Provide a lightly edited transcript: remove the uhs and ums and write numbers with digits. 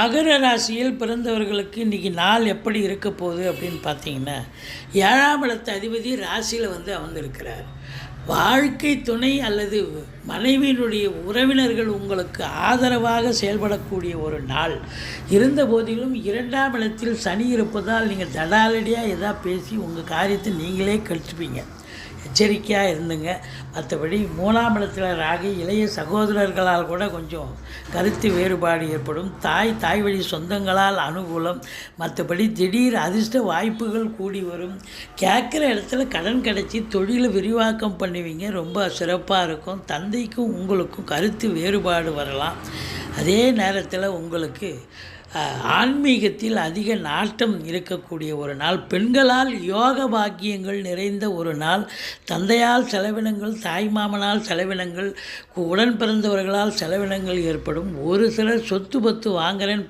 மகர ராசியில் பிறந்தவர்களுக்கு இன்றைக்கி நாள் எப்படி இருக்க போகுது அப்படின்னு பார்த்தீங்கன்னா, 7ஆம் இடத்து அதிபதி ராசியில் அமர்ந்திருக்கிறார். வாழ்க்கை துணை அல்லது மனைவியினுடைய உறவினர்கள் உங்களுக்கு ஆதரவாக செயல்படக்கூடிய ஒரு நாள். இருந்த போதிலும் 2ஆம் இடத்தில் சனி இருப்பதால் நீங்கள் தடாலடியாக எதாவது பேசி உங்கள் காரியத்தை நீங்களே கழிச்சுப்பீங்க. எச்சரிக்கையாக இருந்துங்க. மற்றபடி 3ஆம் இடத்துல ராகு, இளைய சகோதரர்களால் கூட கொஞ்சம் கருத்து வேறுபாடு ஏற்படும். தாய் வழி சொந்தங்களால் அனுகூலம். மற்றபடி திடீர் அதிர்ஷ்ட வாய்ப்புகள் கூடி வரும். கேட்குற இடத்துல கடன் கிடச்சி தொழிலை விரிவாக்கம் பண்ணுவீங்க. ரொம்ப சிறப்பாக இருக்கும். தந்தைக்கும் உங்களுக்கும் கருத்து வேறுபாடு வரலாம். அதே நேரத்தில் உங்களுக்கு ஆன்மீகத்தில் அதிக நாட்டம் இருக்கக்கூடிய ஒரு நாள். பெண்களால் யோக பாக்கியங்கள் நிறைந்த ஒரு நாள். தந்தையால் செலவினங்கள், தாய் மாமனால் செலவினங்கள், உடன் பிறந்தவர்களால் செலவினங்கள் ஏற்படும். ஒரு சிலர் சொத்து பத்து வாங்குறேன்னு